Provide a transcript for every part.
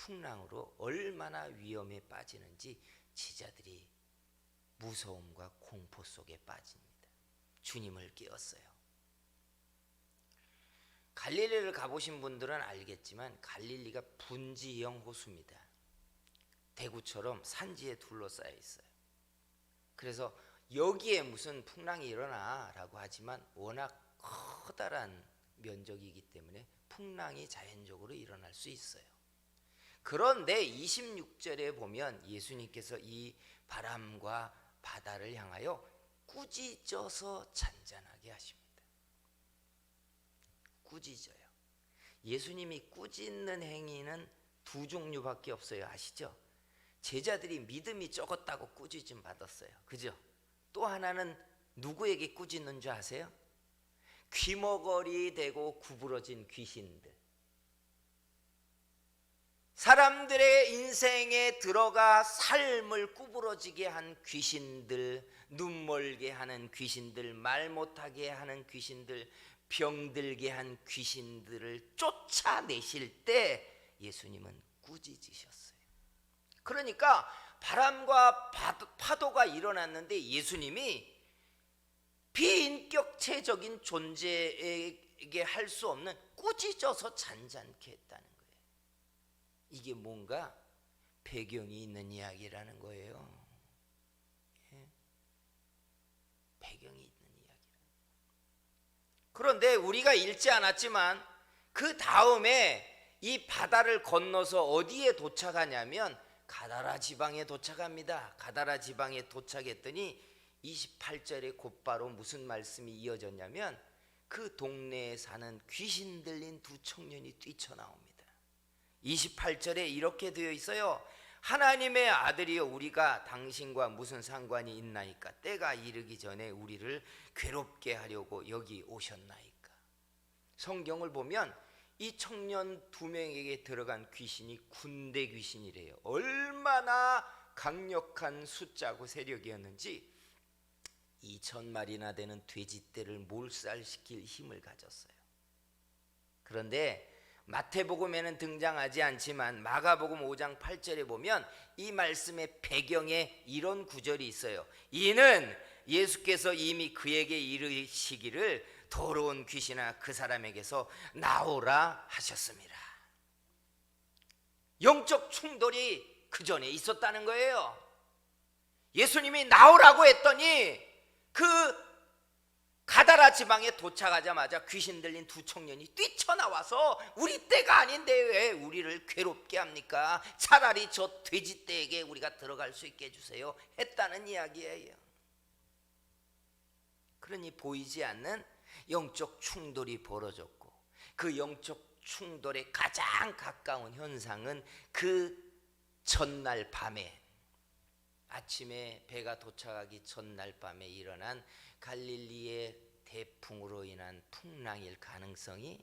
풍랑으로 얼마나 위험에 빠지는지 제자들이 무서움과 공포 속에 빠집니다. 주님을 깨웠어요. 갈릴리를 가보신 분들은 알겠지만 갈릴리가 분지형 호수입니다. 대구처럼 산지에 둘러싸여 있어요. 그래서 여기에 무슨 풍랑이 일어나 라고 하지만 워낙 커다란 면적이기 때문에 풍랑이 자연적으로 일어날 수 있어요. 그런데 26절에 보면 예수님께서 이 바람과 바다를 향하여 꾸짖어서 잔잔하게 하십니다. 꾸짖어요. 예수님이 꾸짖는 행위는 두 종류밖에 없어요. 아시죠? 제자들이 믿음이 적었다고 꾸짖음 받았어요. 그죠? 또 하나는 누구에게 꾸짖는 줄 아세요? 귀머거리 되고 구부러진 귀신들, 사람들의 인생에 들어가 삶을 구부러지게 한 귀신들, 눈멀게 하는 귀신들, 말 못하게 하는 귀신들, 병들게 한 귀신들을 쫓아내실 때 예수님은 꾸짖으셨어요. 그러니까 바람과 파도가 일어났는데 예수님이 비인격체적인 존재에게 할 수 없는 꾸짖어서 잔잔케 했다는 거예요. 이게 뭔가 배경이 있는 이야기라는 거예요. 배경이 있는 이야기. 그런데 우리가 읽지 않았지만 그 다음에 이 바다를 건너서 어디에 도착하냐면 가다라 지방에 도착합니다. 가다라 지방에 도착했더니 28절에 곧바로 무슨 말씀이 이어졌냐면 그 동네에 사는 귀신 들린 두 청년이 뛰쳐나옵니다. 28절에 이렇게 되어 있어요. 하나님의 아들이여 우리가 당신과 무슨 상관이 있나이까? 때가 이르기 전에 우리를 괴롭게 하려고 여기 오셨나이까? 성경을 보면 이 청년 두 명에게 들어간 귀신이 군대 귀신이래요. 얼마나 강력한 숫자고 세력이었는지 2,000마리나 되는 돼지떼를 몰살시킬 힘을 가졌어요. 그런데 마태복음에는 등장하지 않지만 마가복음 5장 8절에 보면 이 말씀의 배경에 이런 구절이 있어요. 이는 예수께서 이미 그에게 이르시기를 더러운 귀신아 그 사람에게서 나오라 하셨습니다. 영적 충돌이 그 전에 있었다는 거예요. 예수님이 나오라고 했더니 그 가다라 지방에 도착하자마자 귀신 들린 두 청년이 뛰쳐나와서 우리 때가 아닌데 왜 우리를 괴롭게 합니까? 차라리 저 돼지떼에게 우리가 들어갈 수 있게 해주세요 했다는 이야기예요. 그러니 보이지 않는 영적 충돌이 벌어졌고 그 영적 충돌에 가장 가까운 현상은 그 전날 밤에 아침에 배가 도착하기 전날 밤에 일어난 갈릴리의 대풍으로 인한 풍랑일 가능성이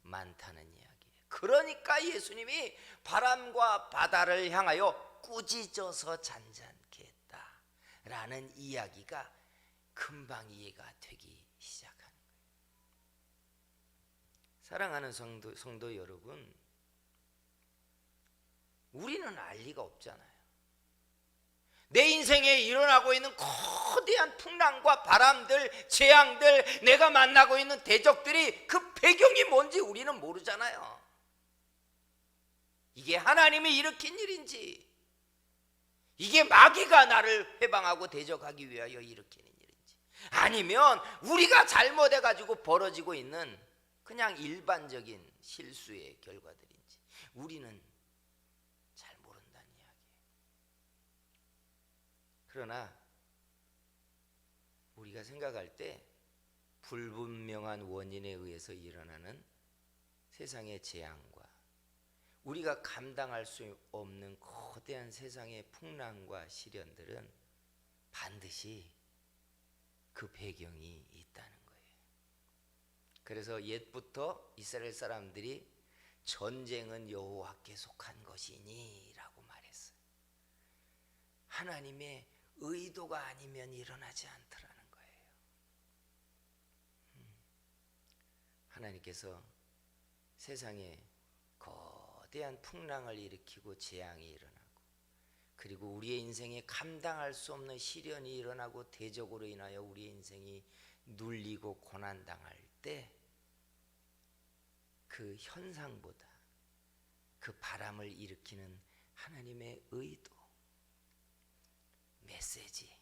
많다는 이야기예요. 그러니까 예수님이 바람과 바다를 향하여 꾸짖어서 잔잔케 했다라는 이야기가 금방 이해가 되기 시작하는 거예요. 사랑하는 성도 여러분, 우리는 알 리가 없잖아요. 내 인생에 일어나고 있는 거대한 풍랑과 바람들, 재앙들, 내가 만나고 있는 대적들이 그 배경이 뭔지 우리는 모르잖아요. 이게 하나님이 일으킨 일인지, 이게 마귀가 나를 해방하고 대적하기 위하여 일으키는 일인지, 아니면 우리가 잘못해가지고 벌어지고 있는 그냥 일반적인 실수의 결과들인지 우리는 잘 모른다는 이야기예요. 그러나 우리가 생각할 때 불분명한 원인에 의해서 일어나는 세상의 재앙과 우리가 감당할 수 없는 거대한 세상의 풍랑과 시련들은 반드시 그 배경이 있다는 거예요. 그래서 옛부터 이스라엘 사람들이 전쟁은 여호와께 속한 것이니 라고 말했어요. 하나님의 의도가 아니면 일어나지 않더라는 거예요. 하나님께서 세상에 거대한 풍랑을 일으키고 재앙이 일어나고, 그리고 우리의 인생에 감당할 수 없는 시련이 일어나고 대적으로 인하여 우리의 인생이 눌리고 고난당할 때 그 현상보다 그 바람을 일으키는 하나님의 의도, 메시지,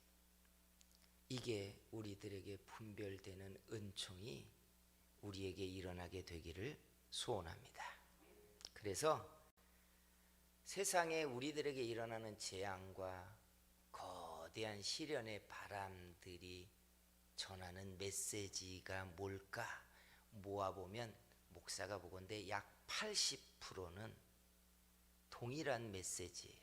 이게 우리들에게 분별되는 은총이 우리에게 일어나게 되기를 소원합니다. 그래서 세상에 우리들에게 일어나는 재앙과 거대한 시련의 바람들이 전하는 메시지가 뭘까 모아보면 목사가 보건대 약 80%는 동일한 메시지예요.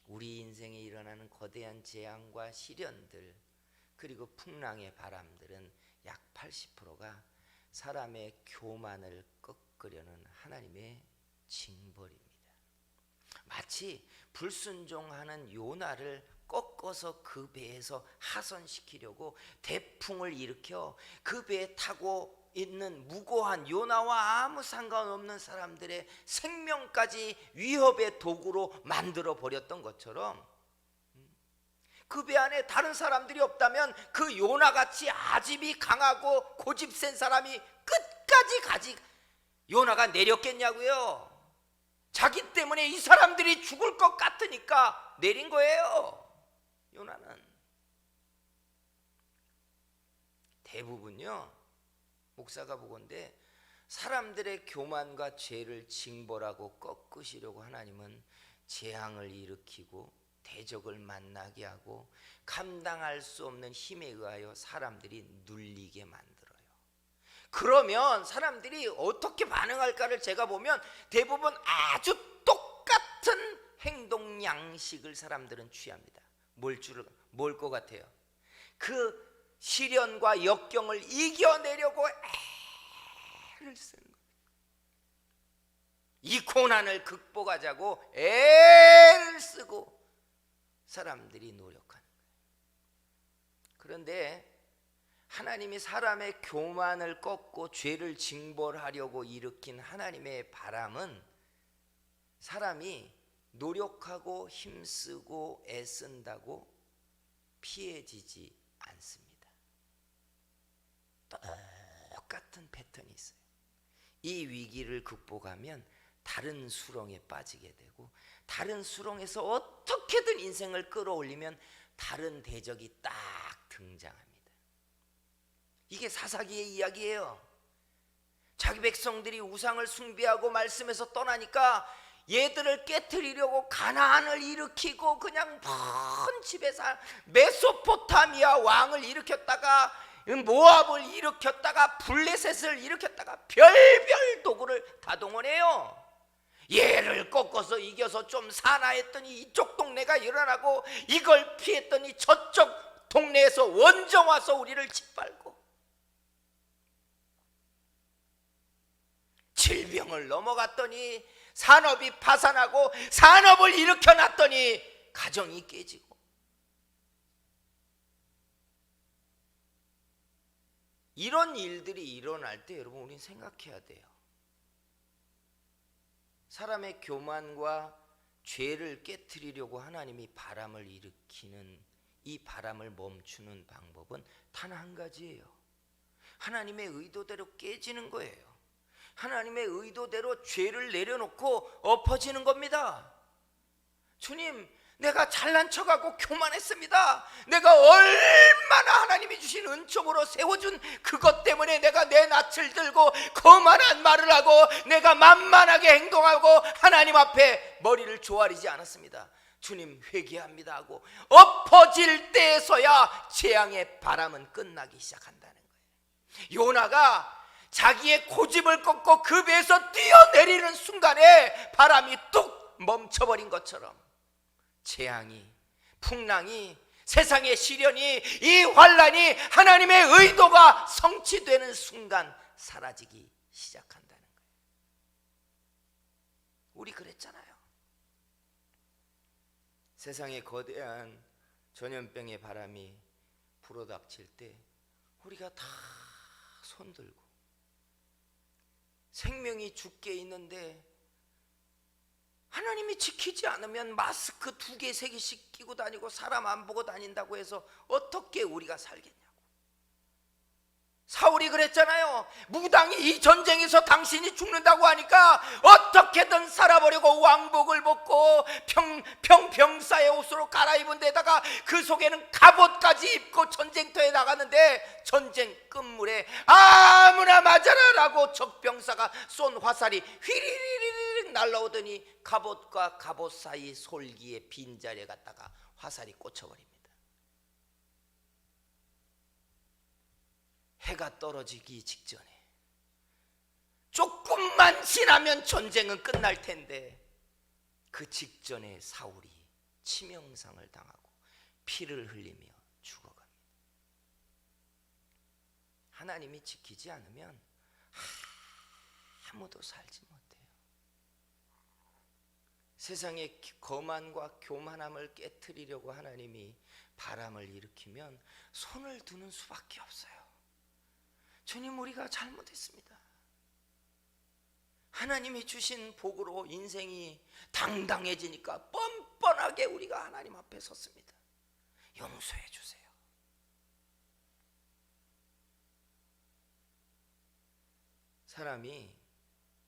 우리 인생에 일어나는 거대한 재앙과 시련들, 그리고 풍랑의 바람들은 약 80%가 사람의 교만을 꺾으려는 하나님의 징벌입니다. 마치 불순종하는 요나를 꺾어서 그 배에서 하선시키려고 대풍을 일으켜 그 배에 타고 있는 무고한 요나와 아무 상관없는 사람들의 생명까지 위협의 도구로 만들어 버렸던 것처럼, 그 배 안에 다른 사람들이 없다면 그 요나같이 아집이 강하고 고집센 사람이 끝까지 요나가 내렸겠냐고요. 자기 때문에 이 사람들이 죽을 것 같으니까 내린 거예요. 요나는 대부분요, 목사가 보건대 사람들의 교만과 죄를 징벌하고 꺾으시려고 하나님은 재앙을 일으키고 대적을 만나게 하고 감당할 수 없는 힘에 의하여 사람들이 눌리게 만들어요. 그러면 사람들이 어떻게 반응할까를 제가 보면 대부분 아주 똑같은 행동 양식을 사람들은 취합니다. 뭘 것 같아요? 그 시련과 역경을 이겨내려고 애를 쓰는 거예요. 이 고난을 극복하자고 애를 쓰고 사람들이 노력하는 거예요. 그런데 하나님이 사람의 교만을 꺾고 죄를 징벌하려고 일으킨 하나님의 바람은 사람이 노력하고 힘쓰고 애쓴다고 피해지지 않습니다. 똑같은 패턴이 있어요. 이 위기를 극복하면 다른 수렁에 빠지게 되고, 다른 수렁에서 어떻게든 인생을 끌어올리면 다른 대적이 딱 등장합니다. 이게 사사기의 이야기예요. 자기 백성들이 우상을 숭배하고 말씀에서 떠나니까 얘들을 깨트리려고 가나안을 일으키고 그냥 먼 집에서 메소포타미아 왕을 일으켰다가 모압을 일으켰다가 블레셋을 일으켰다가 별별 도구를 다 동원해요. 얘를 꺾어서 이겨서 좀 사나 했더니 이쪽 동네가 일어나고, 이걸 피했더니 저쪽 동네에서 원정 와서 우리를 짓밟고, 질병을 넘어갔더니 산업이 파산하고, 산업을 일으켜놨더니 가정이 깨지고, 이런 일들이 일어날 때 여러분 우리는 생각해야 돼요. 사람의 교만과 죄를 깨트리려고 하나님이 바람을 일으키는 이 바람을 멈추는 방법은 단 한 가지예요. 하나님의 의도대로 깨지는 거예요. 하나님의 의도대로 죄를 내려놓고 엎어지는 겁니다. 주님, 내가 잘난 척하고 교만했습니다. 내가 얼마나 하나님이 주신 은총으로 세워준 그것 때문에 내가 내 낯을 들고 거만한 말을 하고 내가 만만하게 행동하고 하나님 앞에 머리를 조아리지 않았습니다. 주님, 회개합니다 하고 엎어질 때에서야 재앙의 바람은 끝나기 시작한다는 거예요. 요나가 자기의 고집을 꺾고 그 배에서 뛰어내리는 순간에 바람이 뚝 멈춰버린 것처럼 재앙이, 풍랑이, 세상의 시련이, 이 환란이 하나님의 의도가 성취되는 순간 사라지기 시작한다는 거예요. 우리 그랬잖아요. 세상에 거대한 전염병의 바람이 불어닥칠 때 우리가 다 손들고 생명이 죽게 있는데 하나님이 지키지 않으면 마스크 2개, 3개씩 끼고 다니고 사람 안 보고 다닌다고 해서 어떻게 우리가 살겠냐고. 사울이 그랬잖아요. 무당이 이 전쟁에서 당신이 죽는다고 하니까 어떻게든 살아보려고 왕복을 벗고 병사의 옷으로 갈아입은 데다가 그 속에는 갑옷까지 입고 전쟁터에 나갔는데 전쟁 끝물에 아무나 맞아라 라고 적병사가 쏜 화살이 휘리리리리 날라오더니 갑옷과 갑옷 사이 솔기의 빈자리에 갔다가 화살이 꽂혀버립니다. 해가 떨어지기 직전에 조금만 지나면 전쟁은 끝날 텐데 그 직전에 사울이 치명상을 당하고 피를 흘리며 죽어갑니다. 하나님이 지키지 않으면 아무도 살지 못해요. 세상의 거만과 교만함을 깨트리려고 하나님이 바람을 일으키면 손을 두는 수밖에 없어요. 주님, 우리가 잘못했습니다. 하나님이 주신 복으로 인생이 당당해지니까 뻔뻔하게 우리가 하나님 앞에 섰습니다. 용서해 주세요. 사람이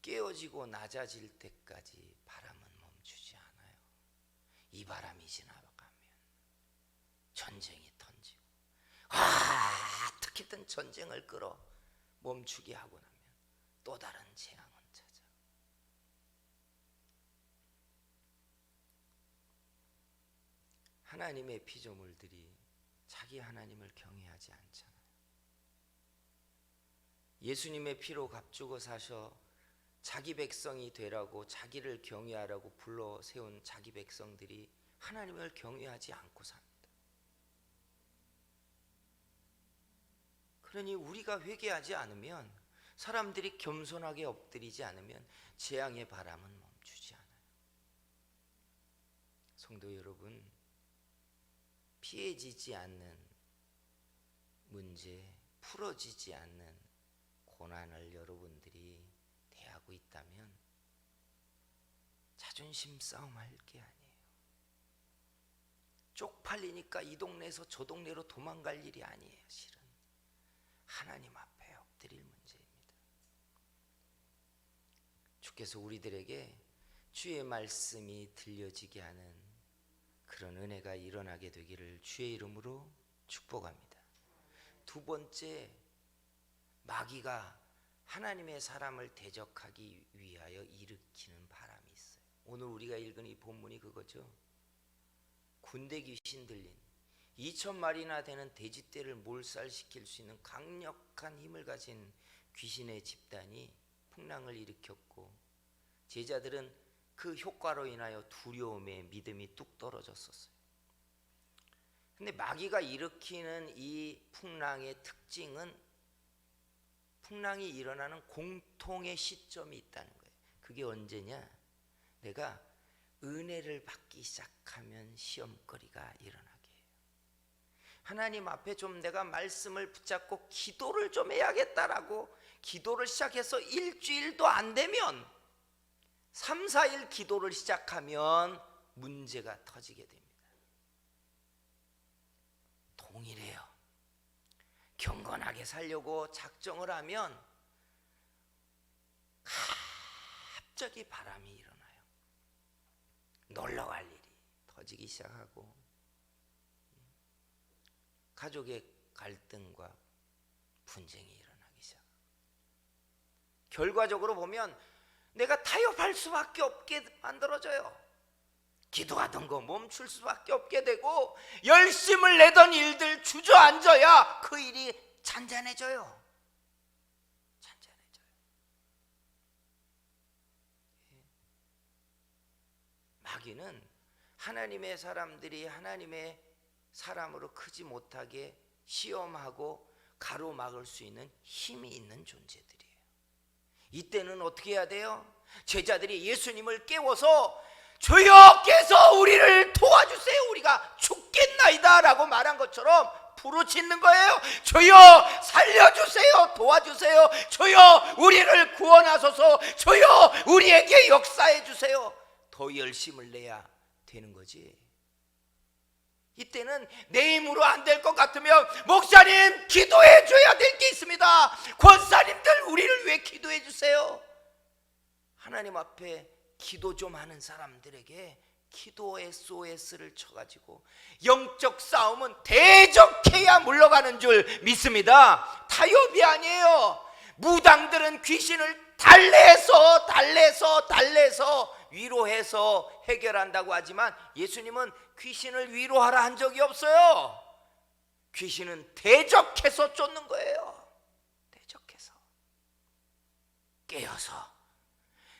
깨어지고 낮아질 때까지 바람은 멈추지 않아요. 이 바람이 지나가면 전쟁이 던지고 어떻게든 전쟁을 끌어 멈추게 하고 나면 또 다른 재앙은 찾아. 하나님의 피조물들이 자기 하나님을 경외하지 않잖아요. 예수님의 피로 값주고 사셔 자기 백성이 되라고 자기를 경외하라고 불러 세운 자기 백성들이 하나님을 경외하지 않고 삽니다. 그러니 우리가 회개하지 않으면, 사람들이 겸손하게 엎드리지 않으면 재앙의 바람은 멈추지 않아요. 성도 여러분, 피해지지 않는 문제, 풀어지지 않는 고난을 여러분들이 대하고 있다면 자존심 싸움할 게 아니에요. 쪽팔리니까 이 동네에서 저 동네로 도망갈 일이 아니에요. 실은 하나님 앞에 엎드릴 문제입니다. 주께서 우리들에게 주의 말씀이 들려지게 하는 그런 은혜가 일어나게 되기를 주의 이름으로 축복합니다. 두 번째, 마귀가 하나님의 사람을 대적하기 위하여 일으키는 바람이 있어요. 오늘 우리가 읽은 이 본문이 그거죠. 군대 귀신 들린 2,000마리나 되는 돼지떼를 몰살시킬 수 있는 강력한 힘을 가진 귀신의 집단이 풍랑을 일으켰고, 제자들은 그 효과로 인하여 두려움에 믿음이 뚝 떨어졌었어요. 근데 마귀가 일으키는 이 풍랑의 특징은 풍랑이 일어나는 공통의 시점이 있다는 거예요. 그게 언제냐? 내가 은혜를 받기 시작하면 시험거리가 일어나게 해요. 하나님 앞에 좀 내가 말씀을 붙잡고 기도를 좀 해야겠다라고 기도를 시작해서 일주일도 안 되면 3, 4일 기도를 시작하면 문제가 터지게 됩니다. 동일해요. 경건하게 살려고 작정을 하면 갑자기 바람이 일어나요. 놀러갈 일이 터지기 시작하고, 가족의 갈등과 분쟁이 일어나기 시작하고, 결과적으로 보면 내가 타협할 수밖에 없게 만들어져요. 기도하던 거 멈출 수밖에 없게 되고, 열심을 내던 일들 주저앉아야 그 일이 잔잔해져요. 잔잔해져요. 마귀는 하나님의 사람들이 하나님의 사람으로 크지 못하게 시험하고 가로막을 수 있는 힘이 있는 존재들이에요. 이때는 어떻게 해야 돼요? 제자들이 예수님을 깨워서 주여께서 우리를 도와주세요, 우리가 죽겠나이다 라고 말한 것처럼 부르짖는 거예요. 주여 살려주세요, 도와주세요, 주여 우리를 구원하소서, 주여 우리에게 역사해 주세요. 더 열심을 내야 되는 거지. 이때는 내 힘으로 안 될 것 같으면 목사님 기도해 줘야 될 게 있습니다. 권사님들 우리를 위해 기도해 주세요. 하나님 앞에 기도 좀 하는 사람들에게 기도 SOS를 쳐가지고 영적 싸움은 대적해야 물러가는 줄 믿습니다. 타협이 아니에요. 무당들은 귀신을 달래서 위로해서 해결한다고 하지만 예수님은 귀신을 위로하라 한 적이 없어요. 귀신은 대적해서 쫓는 거예요. 대적해서 깨어서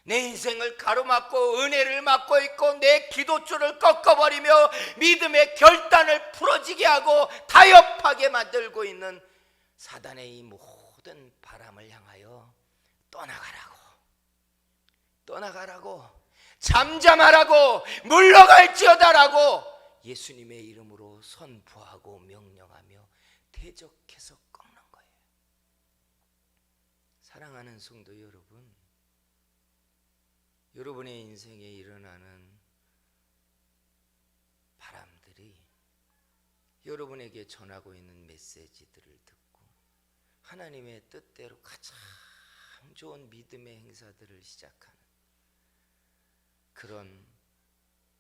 내 인생을 가로막고 은혜를 막고 있고 내 기도줄을 꺾어버리며 믿음의 결단을 풀어지게 하고 타협하게 만들고 있는 사단의 이 모든 바람을 향하여 떠나가라고 잠잠하라고 물러갈지어다라고 예수님의 이름으로 선포하고 명령하며 대적해서 꺾는 거예요. 사랑하는 성도 여러분, 여러분의 인생에 일어나는 바람들이 여러분에게 전하고 있는 메시지들을 듣고 하나님의 뜻대로 가장 좋은 믿음의 행사들을 시작하는 그런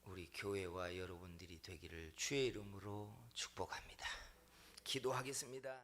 우리 교회와 여러분들이 되기를 주의 이름으로 축복합니다. 기도하겠습니다.